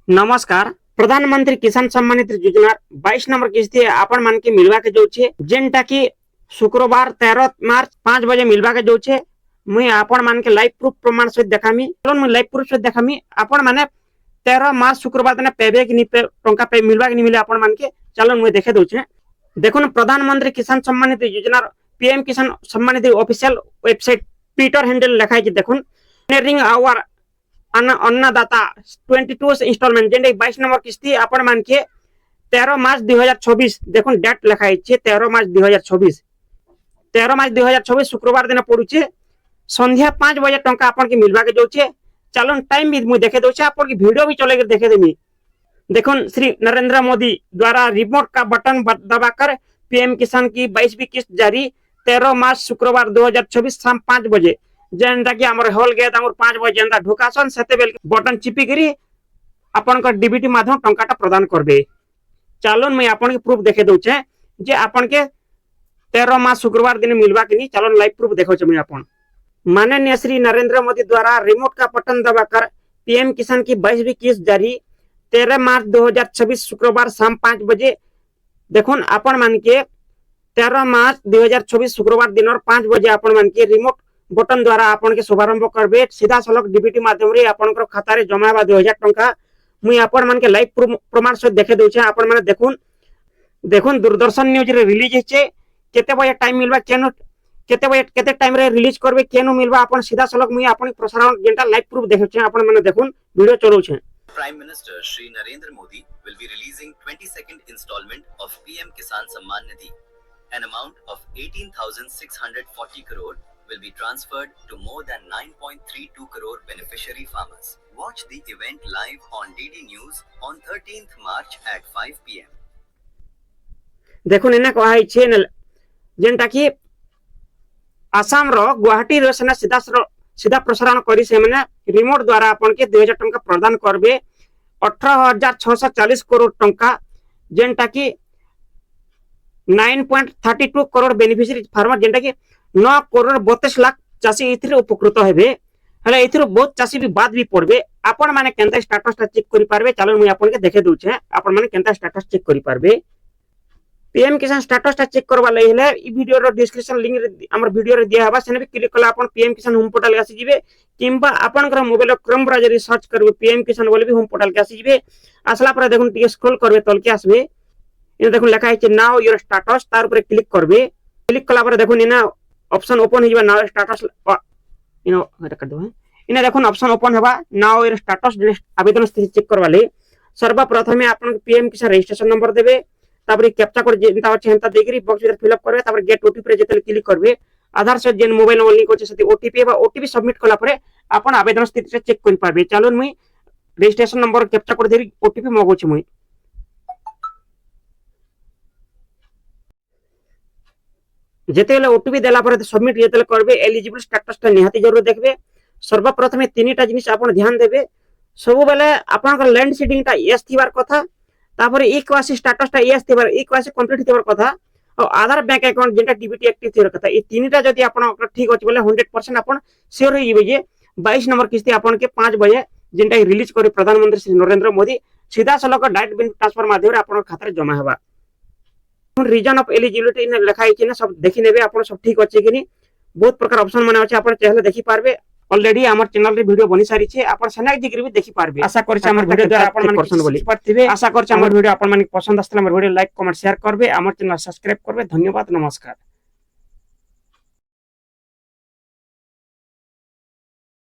नमस्कार। प्रधानमंत्री किसान सम्मान निधि योजना 22 नंबर किस्ती आपण मान के मिलवा के जोचे जेनटा की शुक्रवार 13 मार्च 5 बजे मिलवा के जोचे मुई आपण मान के लाइव प्रूफ प्रमाण सहित देखामी चलन मुई लाइव प्रूफ सहित देखामी आपण माने 13 मार्च शुक्रवार दिन पेबे कि नि टंका पे मिलवा कि नि मिले आपण मान के चलन मुई देखे दोचे। देखुन प्रधानमंत्री किसान सम्मान निधि योजना पीएम किसान Samman Nidhi official website Twitter handle लिखाई कि देखुन रिंग आवर अन्नदाता 22 इंस्टॉलमेंट जेंडे 22 नंबर किस्ती आपण मान के 13 मार्च 2024 देखुन डेट लिखाई छे 13 मार्च 2024 शुक्रवार दिन पड़ुचे संध्या 5 बजे टंका आपण के मिलवा के जोचे। चलन टाइम भी मुझे देखे दोचे आपण की वीडियो भी चले देखे देमी। देखुन श्री नरेंद्र मोदी द्वारा रिमोट का बटन दबाकर पीएम किसान की 22वीं किस्त जारी 13 मार्च शुक्रवार 2024 शाम 5 बजे जेनटा कि हमर होल गेट हमर 5 बजे जेनटा ढुकासन सेते बेल बटन चिपी करी आपन का डीबीटी माध्यम टंकाटा प्रदान करबे। चलन मैं आपन के प्रूफ देखे दोचे जे आपन के 13 मार्च शुक्रवार दिन मिलवा के नी चलन लाइव प्रूफ देखो छ मैं आपन माननीय श्री नरेंद्र मोदी द्वारा रिमोट का बटन दबाकर पीएम किसान की 22वीं किस्त जारी 13 मार्च 2026 शुक्रवार शाम 5 बजे देखुन आपन मान के 13 मार्च 2024 शुक्रवार दिन और 5 बजे आपन मान के रिमोट बटन द्वारा आपन के शुभारंभ करबे सीधा सलक डीबीटी माध्यम रे आपन को खाता रे जमा बा 2000 टंका मुई आपन मान के लाइव प्रमाण सहित देखे दोचे। आपन माने देखुन दूरदर्शन न्यूज रे रिलीज हेचे केते बजे टाइम मिलबा केनो केते बजे केते टाइम रे रिलीज करबे केनो मिलबा आपन सीधा सलक मुई आपन प्रसारण जेंटा लाइव प्रूफ देखे आपन माने देखुन वीडियो चलो छे। Prime Minister Shri Narendra Modi will be releasing 22nd installment of PM Kisan Samman Nidhi. An amount of 18,640 crore will be transferred to more than 9.32 crore beneficiary farmers. Watch the event live on DD News on 13th March at 5 PM. देखुन एना कहै छै न जेंटा कि आसाम रो गुवाहाटी रो सेना सीधा प्रसारण करी से माने रिमोट द्वारा अपन के 2000 टंका प्रदान करबे 18,640 करोड़ टंका जेंटा कि 9.32 करोड़ बेनिफिशियरी फार्मर जेंटा कि 9 करोड़ 32 लाख चासी इथिर उपकृत हेबे हले इथिर बहुत चासी भी बाद भी पड़बे आपण माने केनता स्टेटस चेक करि पारबे। चलो मुई आपण के देखे दोछे आपण माने केनता स्टेटस चेक करि पारबे। पीएम किसान स्टेटस चेक करबा लई हेले ई वीडियो रो डिस्क्रिप्शन लिंक रे हमर वीडियो रे दिया हबा सेने भी क्लिक कला आपण पीएम किसान होम पोर्टल के आसी जिवे किंबा आपण कर मोबाइल क्रोम ब्राउजर रे सर्च करबे पीएम किसान बोले भी होम पोर्टल के आसी जिवे। आसला पर देखुन टिके स्क्रॉल करबे तल के आसबे इ देखुन लिखा है नाउ योर स्टेटस तार ऊपर क्लिक करबे। क्लिक कला पर देखुन इना ऑप्शन ओपन हो जाबा नाउ स्टेटस इनो हटा कर दो इने देखुन ऑप्शन ओपन होबा नाउ योर स्टेटस आवेदन स्थिति चेक करबा ले सर्वप्रथम आपण पीएम किसान रजिस्ट्रेशन नंबर देबे तापर कैप्चा कोड जेंता अछि हेंता देकरी बॉक्स में फिल अप करबे तापर गेट ओटीपी रे जेते क्लिक करबे आधार से जेन मोबाइल नंबर लिंक होचे सेति ओटीपी बा ओटीपी सबमिट कला परे आपण आवेदन स्थिति से चेक करि पारबे। चलो मुई रजिस्ट्रेशन नंबर कैप्चा कोड देरी ओटीपी मगो छी मुई जेतेले ओटीपी देला पर सबमिट जेतेले करबे एलिजिबल स्टेटस ता निहाती जरूर देखबे। सर्वप्रथम तीनटा जिनिस आपण ध्यान देबे सब बेले आपण का लैंड सीडिंग ता यस थिबार कथा तापर इक्वासी स्टेटस ता यस थिबार इक्वासी कंप्लीट थिबार कथा और आधार बैंक अकाउंट जेंटा डीबीटी एक्टिव थिबार कथा ई तीनटा जदी आपण ठीक अछि बोले 100% आपण श्योर होई जेबे जे 22 नंबर किस्ती आपण के 5 बजे जेंटा रिलीज करे प्रधानमंत्री श्री नरेंद्र मोदी सीधा सलक डायरेक्ट बेनिफिट ट्रांसफर माध्यम रे आपण खाता रे जमा हेबा। रीजन ऑफ एलिजिबिलिटी ने लिखाई कि ना सब देखि नेबे आपण सब ठीक अछि कि नि बहुत प्रकार ऑप्शन माने अछि आपण चाहेले देखि पारबे। ऑलरेडी हमर चैनल रे वीडियो बनि सारी छे आपण सनाक जिक्र भी देखि पारबे। आशा करछ हमर वीडियो द्वारा आपण माने पर्सन बोली पड़थिबे। आशा करछ हमर वीडियो आपण माने पसंद आस्तले हमर वीडियो लाइक कमेंट शेयर करबे हमर चैनल सब्सक्राइब करबे। धन्यवाद नमस्कार।